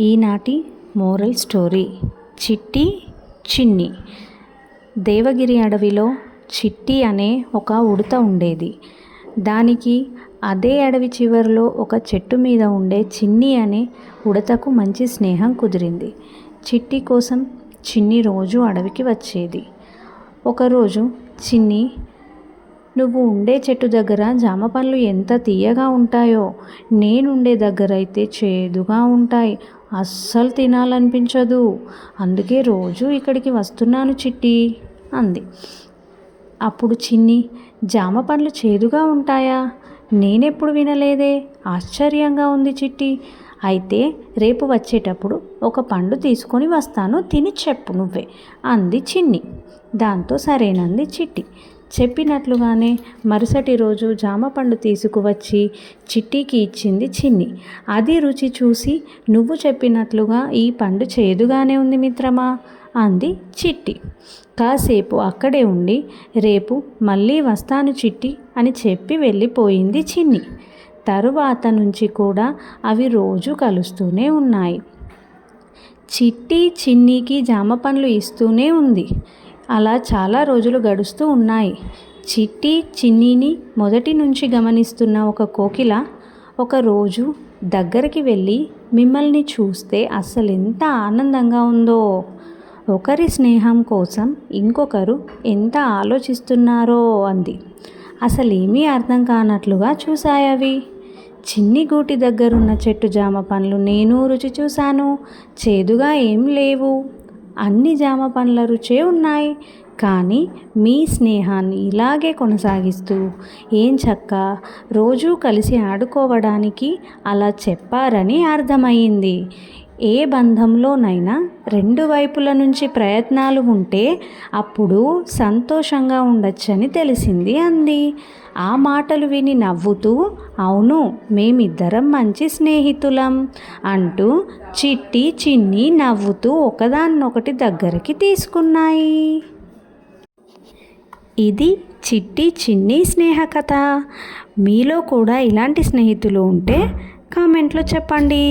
ఈనాటి moral story చిట్టి చిన్ని. దేవగిరి అడవిలో చిట్టి అనే ఒక ఉడత ఉండేది. దానికి అదే అడవి చివరిలో ఒక చెట్టు మీద ఉండే చిన్ని అనే ఉడతకు మంచి స్నేహం కుదిరింది. చిట్టి కోసం చిన్ని రోజు అడవికి వచ్చేది. ఒకరోజు చిన్ని, నువ్వు ఉండే చెట్టు దగ్గర జామ పండ్లు ఎంత తీయగా ఉంటాయో, నేనుండే దగ్గర అయితే చేదుగా ఉంటాయి, అస్సలు తినాలనిపించదు, అందుకే రోజు ఇక్కడికి వస్తున్నాను చిట్టి అంది. అప్పుడు చిన్ని, జామ పండ్లు చేదుగా ఉంటాయా? నేనెప్పుడు వినలేదే, ఆశ్చర్యంగా ఉంది చిట్టి. అయితే రేపు వచ్చేటప్పుడు ఒక పండు తీసుకొని వస్తాను, తిని చెప్పు నువ్వే అంది చిన్ని. దాంతో సరేనంది చిట్టి. చెప్పినట్లుగానే మరుసటి రోజు జామ పండు తీసుకువచ్చి చిట్టికి ఇచ్చింది చిన్ని. అది రుచి చూసి, నువ్వు చెప్పినట్లుగా ఈ పండు చేదుగానే ఉంది మిత్రమా అంది చిట్టి. కాసేపు అక్కడే ఉండి, రేపు మళ్ళీ వస్తాను చిట్టి అని చెప్పి వెళ్ళిపోయింది చిన్ని. తరువాత నుంచి కూడా అవి రోజు కలుస్తూనే ఉన్నాయి. చిట్టి చిన్నికి జామ పండ్లు ఇస్తూనే ఉంది. అలా చాలా రోజులు గడుస్తూ ఉన్నాయి. చిట్టి చిన్నిని మొదటి నుంచి గమనిస్తున్న ఒక కోకిల ఒకరోజు దగ్గరికి వెళ్ళి, మిమ్మల్ని చూస్తే అస్సలు ఎంత ఆనందంగా ఉందో, ఒకరి స్నేహం కోసం ఇంకొకరు ఎంత ఆలోచిస్తున్నారో అంది. అసలేమీ అర్థం కానట్లుగా చూశాయవి. చిన్ని గూటి దగ్గరున్న చెట్టు జామ పండ్లు నేను రుచి చూశాను, చేదుగా ఏం లేవు, అన్ని జామ పండ్ల రుచే ఉన్నాయి. కానీ మీ స్నేహాన్ని ఇలాగే కొనసాగిస్తూ ఏం చక్క రోజూ కలిసి ఆడుకోవడానికి అలా చెప్పారని అర్థమయ్యింది. ఏ బంధంలోనైనా రెండు వైపుల నుంచి ప్రయత్నాలు ఉంటే అప్పుడు సంతోషంగా ఉండొచ్చని తెలిసింది అంది. ఆ మాటలు విని నవ్వుతూ, అవును, మేమిద్దరం మంచి స్నేహితులం అంటూ చిట్టి చిన్ని నవ్వుతూ ఒకదాన్నొకటి దగ్గరికి తీసుకున్నాయి. ఇది చిట్టి చిన్ని స్నేహ కథ. మీలో కూడా ఇలాంటి స్నేహితులు ఉంటే కామెంట్లో చెప్పండి.